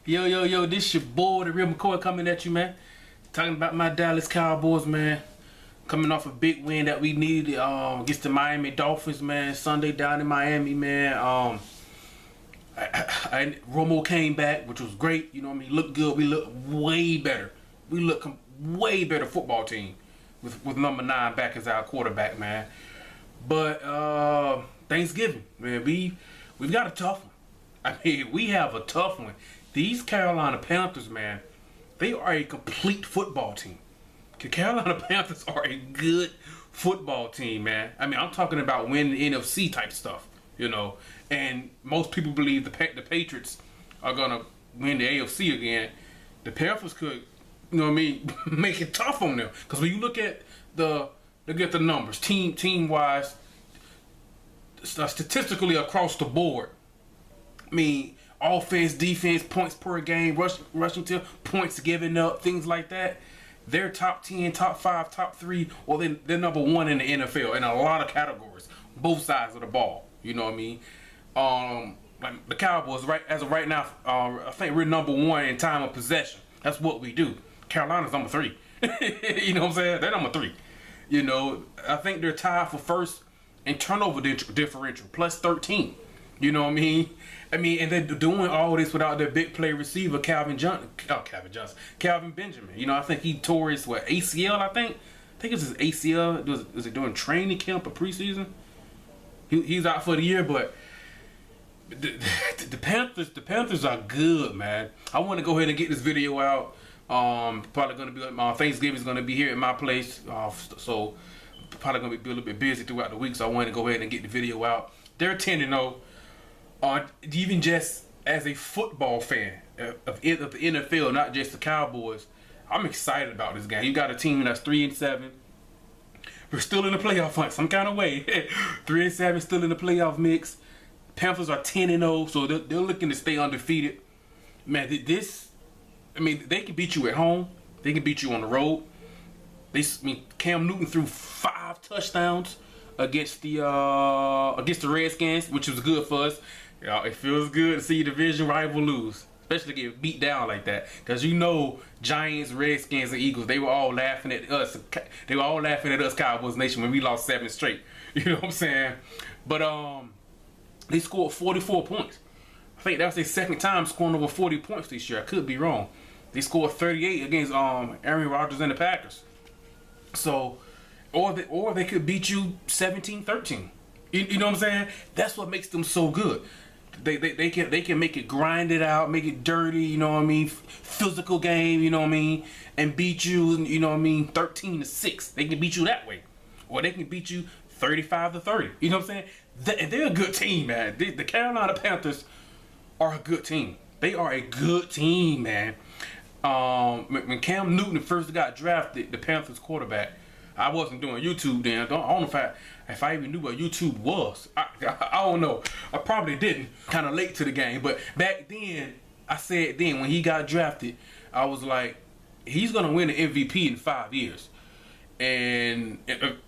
Yo, this your boy, the real McCoy, coming at you, man. Talking about my Dallas Cowboys, man. Coming off a big win that we needed against the Miami Dolphins, man. Sunday down in Miami, man. Romo came back, which was great. You know what I mean? Looked good. We look way better. We look way better football team with number 9 back as our quarterback, man. But Thanksgiving, man, we've got a tough one. I mean, we have a tough one. These Carolina Panthers, man, they are a complete football team. The Carolina Panthers are a good football team, man. I mean, I'm talking about winning NFC type stuff, you know. And most people believe the Patriots are gonna win the AFC again. The Panthers could, you know what I mean, make it tough on them. Because when you look at the numbers, team wise, statistically across the board, I mean, offense, defense, points per game, rushing to points given up, things like that. They're top 10, top 5, top 3, or they're number 1 in the NFL in a lot of categories, both sides of the ball. You know what I mean? Like the Cowboys, as of right now, I think we're number 1 in time of possession. That's what we do. Carolina's number 3. You know what I'm saying? They're number 3. You know, I think they're tied for first in turnover differential, plus 13. You know what I mean? And they're doing all this without their big play receiver, Calvin Benjamin. You know, I think he tore his ACL. I think it's his ACL. Was it during training camp or preseason? He's out for the year. But the Panthers are good, man. I want to go ahead and get this video out. Probably gonna be my Thanksgiving's gonna be here at my place, so probably gonna be a little bit busy throughout the week. So I want to go ahead and get the video out. They're 10-0. Even just as a football fan of the NFL, not just the Cowboys, I'm excited about this game. You got a team that's 3-7. We're still in the playoff hunt some kind of way. 3-7, still in the playoff mix. Panthers are 10-0, so they're looking to stay undefeated. Man, they can beat you at home. They can beat you on the road. Cam Newton threw 5 touchdowns against the Redskins, which was good for us. It feels good to see your division rival lose, especially get beat down like that. Because you know, Giants, Redskins, and Eagles, they were all laughing at us. They were all laughing at us, Cowboys Nation, when we lost 7 straight. You know what I'm saying? But they scored 44 points. I think that was their second time scoring over 40 points this year. I could be wrong. They scored 38 against Aaron Rodgers and the Packers. So, or they could beat you 17-13. You know what I'm saying? That's what makes them so good. They can make it, grind it out, make it dirty, you know what I mean? Physical game, you know what I mean? And beat you, you know what I mean? 13-6. They can beat you that way, or they can beat you 35-30. You know what I'm saying? They're a good team, man. The Carolina Panthers are a good team. They are a good team, man. When Cam Newton first got drafted, the Panthers quarterback, I wasn't doing YouTube then. I don't know if I even knew what YouTube was. I don't know. I probably didn't. Kind of late to the game. But back then, I said then when he got drafted, I was like, he's going to win the MVP in 5 years. And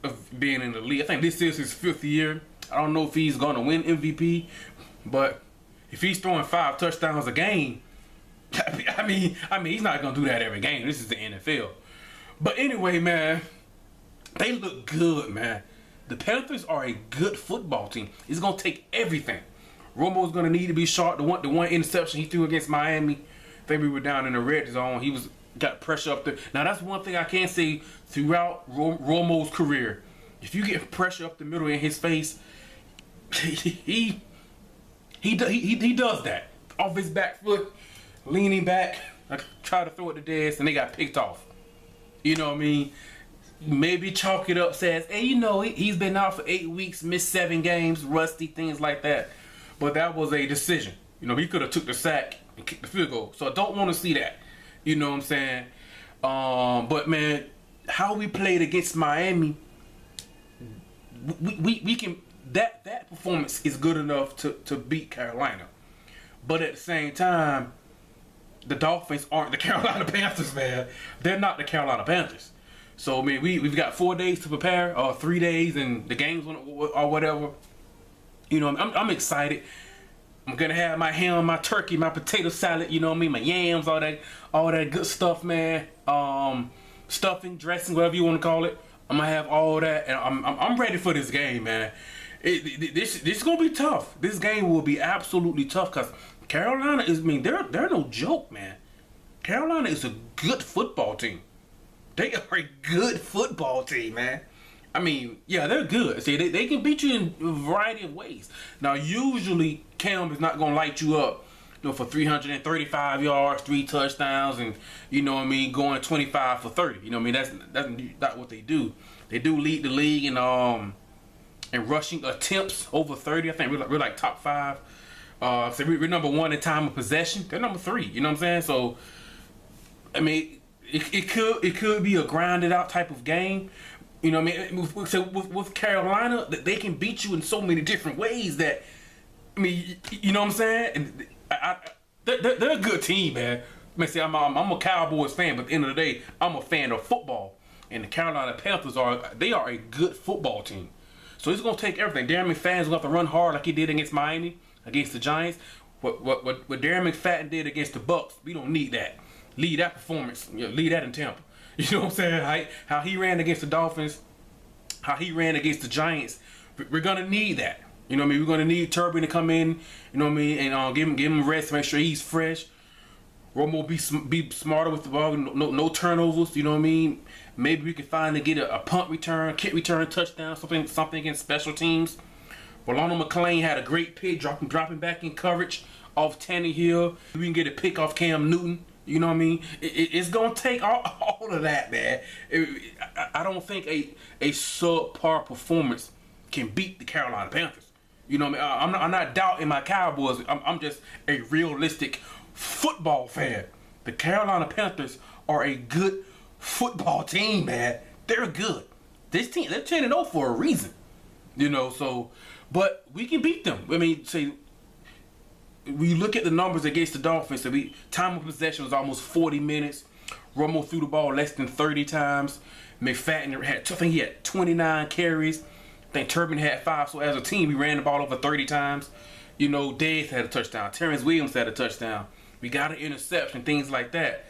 of being in the league. I think this is his 5th year. I don't know if he's going to win MVP. But if he's throwing 5 touchdowns a game, I mean, he's not going to do that every game. This is the NFL. But anyway, man, they look good, man. The Panthers are a good football team. It's going to take everything. Romo's going to need to be sharp. The one interception he threw against Miami, I think we were down in the red zone. He got pressure up there. Now, that's one thing I can say throughout Romo's career. If you get pressure up the middle in his face, he does that. Off his back foot, leaning back, try to throw it to Dez, and they got picked off. You know what I mean? Maybe chalk it up, says, hey, you know, he's been out for 8 weeks, missed 7 games, rusty, things like that. But that was a decision. You know, he could have took the sack and kicked the field goal. So I don't want to see that. You know what I'm saying? But, man, how we played against Miami, we can, that performance is good enough to beat Carolina. But at the same time, the Dolphins aren't the Carolina Panthers, man. They're not the Carolina Panthers. So, I mean, we've got 4 days to prepare, or 3 days, and the games or whatever. You know, I'm excited. I'm gonna have my ham, my turkey, my potato salad, you know what I mean, my yams, all that good stuff, man. Stuffing, dressing, whatever you want to call it. I'm gonna have all that, and I'm ready for this game, man. This is gonna be tough. This game will be absolutely tough because Carolina is, I mean, they're no joke, man. Carolina is a good football team. They are a good football team, man. I mean, yeah, they're good. See, they can beat you in a variety of ways. Now, usually Cam is not gonna light you up, you know, for 335 yards, 3 touchdowns, and you know what I mean, going 25 for 30. You know what I mean? That's not what they do. They do lead the league in rushing attempts over 30. I think we're like top 5. So we're number 1 in time of possession. They're number 3. You know what I'm saying? So, I mean, it could be a grinded out type of game. You know what I mean? So with Carolina, they can beat you in so many different ways that, I mean, you know what I'm saying? And they're a good team, man. I mean, see, I'm a Cowboys fan, but at the end of the day, I'm a fan of football. And the Carolina Panthers are a good football team. So it's gonna take everything. Darren McFadden's gonna have to run hard like he did against Miami, against the Giants. What Darren McFadden did against the Bucks, we don't need that. Lead that performance. You know, lead that in Tampa. You know what I'm saying? How he ran against the Dolphins, how he ran against the Giants. We're gonna need that. You know what I mean? We're gonna need Turbin to come in. You know what I mean? And give him a rest, make sure he's fresh. Romo be smarter with the ball. No turnovers. You know what I mean? Maybe we can finally get a punt return, kick return, touchdown, something against special teams. Rolando McClain had a great pick, dropping back in coverage off Tannehill. We can get a pick off Cam Newton. You know what I mean? It's gonna take all of that, man. I don't think a subpar performance can beat the Carolina Panthers. You know what I mean? I'm not doubting my Cowboys. I'm just a realistic football fan. The Carolina Panthers are a good football team, man. They're good. This team, they're 10-0 for a reason. You know, so, but we can beat them. I mean, say, we look at the numbers against the Dolphins. So time of possession was almost 40 minutes. Romo threw the ball less than 30 times. McFadden he had 29 carries. I think Turbin had 5. So as a team, we ran the ball over 30 times. You know, Dez had a touchdown. Terrence Williams had a touchdown. We got an interception, things like that.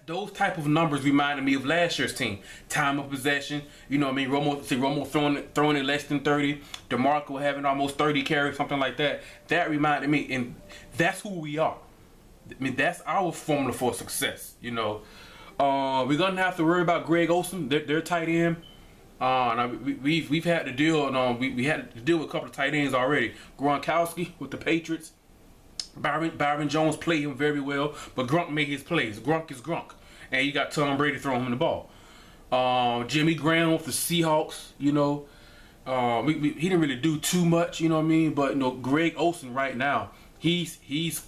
Those type of numbers reminded me of last year's team. Time of possession, you know what I mean? Romo throwing it less than 30. DeMarco having almost 30 carries, something like that. That reminded me, and that's who we are. I mean, that's our formula for success. You know, we're gonna have to worry about Greg Olsen. They're tight end. We've had to deal. We had to deal with a couple of tight ends already. Gronkowski with the Patriots. Byron Jones played him very well, but Gronk made his plays. Gronk is Gronk, and you got Tom Brady throwing him the ball. Jimmy Graham with the Seahawks, you know, he didn't really do too much, you know what I mean. But you know, Greg Olsen right now, he's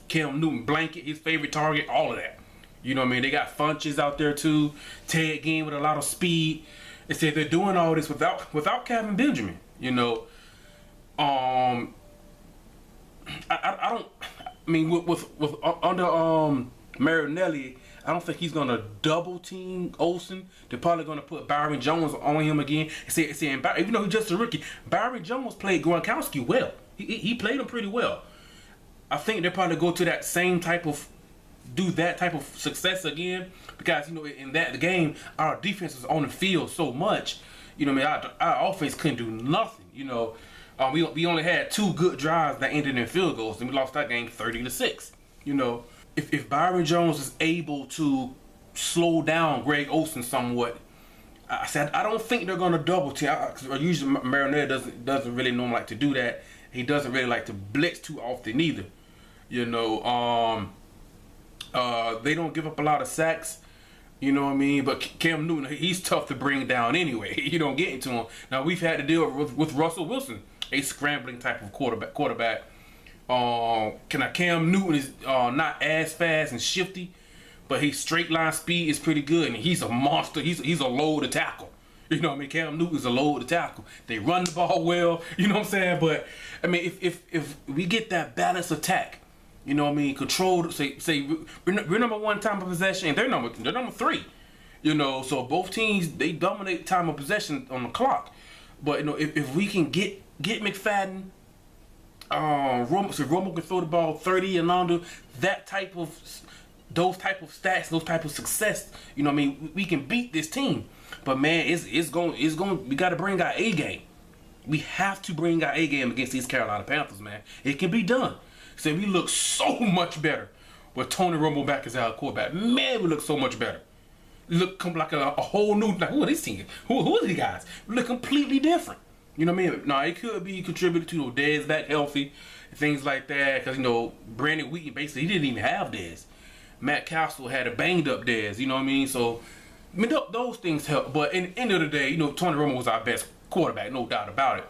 Cam Newton blanket, his favorite target, all of that. You know what I mean. They got Funches out there too. Ted Ginn with a lot of speed. They said they're doing all this without Calvin Benjamin. You know, I don't. I mean, with under Marinelli, I don't think he's gonna double team Olsen. They're probably gonna put Byron Jones on him again. Even though he's just a rookie, Byron Jones played Gronkowski well. He played him pretty well. I think they'll probably go to that same type of success again, because you know in that game our defense was on the field so much. You know, what I mean, our offense couldn't do nothing. You know. We only had 2 good drives that ended in field goals, and we lost that game 30-6. You know, if Byron Jones is able to slow down Greg Olsen somewhat, I don't think they're gonna double team. Usually Marinelli doesn't really normally like to do that. He doesn't really like to blitz too often either. You know, they don't give up a lot of sacks. You know what I mean? But Cam Newton, he's tough to bring down anyway. You don't get into him. Now we've had to deal with Russell Wilson, a scrambling type of quarterback. Cam Newton is not as fast and shifty, but his straight line speed is pretty good, and he's a monster. He's a load to tackle. You know what I mean? Cam Newton's a load to tackle. They run the ball well. You know what I'm saying? But I mean, if we get that balanced attack, you know what I mean? Controlled. Say we're number 1 time of possession, and they're number 3. You know, so both teams, they dominate time of possession on the clock. But you know, if we can get McFadden Romo can throw the ball 30 and under. Those type of stats, those type of success. You know what I mean? We can beat this team, but man, it's going. We got to bring our A game. We have to bring our A game against these Carolina Panthers, man. It can be done. So we look so much better with Tony Romo back as our quarterback. Man, we look so much better. We look like a whole new. Like, who are these teams? Who are these guys? We look completely different. You know what I mean? Now, it could be contributed to Dez back healthy, things like that. Because, Brandon Wheaton, basically, he didn't even have Dez. Matt Castle had a banged up Dez, you know what I mean? So, those things help. But in the end of the day, Tony Romo was our best quarterback, no doubt about it.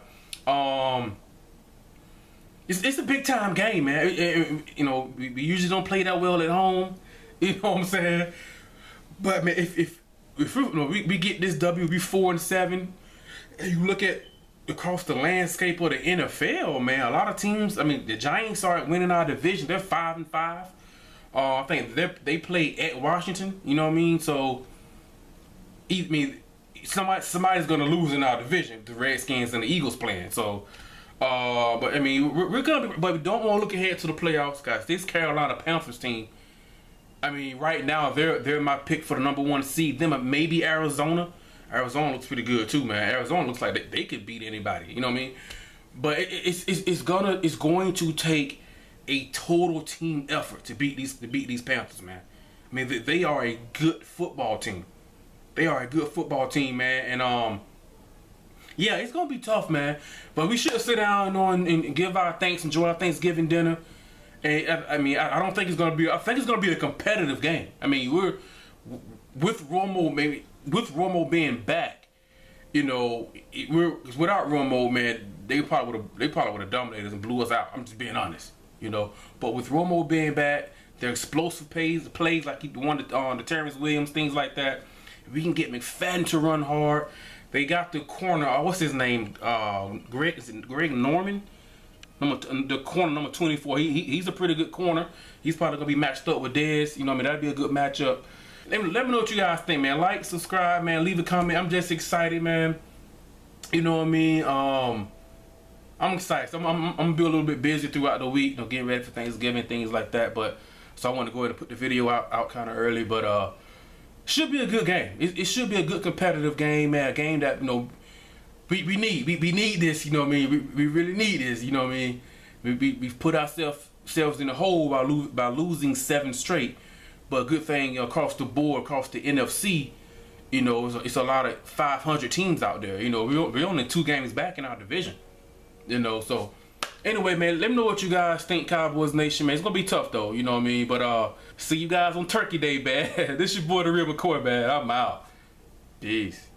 It's a big time game, man. We usually don't play that well at home. You know what I'm saying? But man, if we get this W, we 4-7, and you look at across the landscape of the NFL, man, a lot of teams. I mean, the Giants aren't winning our division. They're 5-5. I think they play at Washington. You know what I mean? So, somebody's gonna lose in our division. The Redskins and the Eagles playing. So, but I mean, we're gonna. But we don't want to look ahead to the playoffs, guys. This Carolina Panthers team. I mean, right now they're my pick for the #1 seed. Them maybe Arizona. Arizona looks pretty good too, man. Arizona looks like they could beat anybody. You know what I mean? But it's going to take a total team effort to beat these Panthers, man. I mean, they are a good football team. They are a good football team, man. And yeah, it's gonna be tough, man. But we should sit down and give our thanks, enjoy our Thanksgiving dinner. And I don't think it's gonna be. I think it's gonna be a competitive game. I mean, we're with Romo being back. We're without Romo, man. They probably would have dominated us and blew us out. I'm just being honest. But with Romo being back, their explosive plays like the one on the Terrence Williams, things like that. If we can get McFadden to run hard. They got the corner. What's his name? Greg Norman? The corner number 24. He's a pretty good corner. He's probably gonna be matched up with Dez. That'd be a good matchup. Let me know what you guys think, man. Like, subscribe, man. Leave a comment. I'm just excited, man. You know what I mean? I'm excited. So I'm gonna be a little bit busy throughout the week, getting ready for Thanksgiving, things like that. But so I want to go ahead and put the video out kind of early. But should be a good game. It should be a good competitive game, man. A game that we need this. You know what I mean? We really need this. You know what I mean? We've put ourselves in the hole by losing 7 straight. But good thing across the board, across the NFC, it's a lot of 500 teams out there. We're only 2 games back in our division. So anyway, man, let me know what you guys think, Cowboys Nation, man. It's gonna be tough though, you know what I mean? But see you guys on Turkey Day, man. This your boy, the real McCoy, man. I'm out. Peace.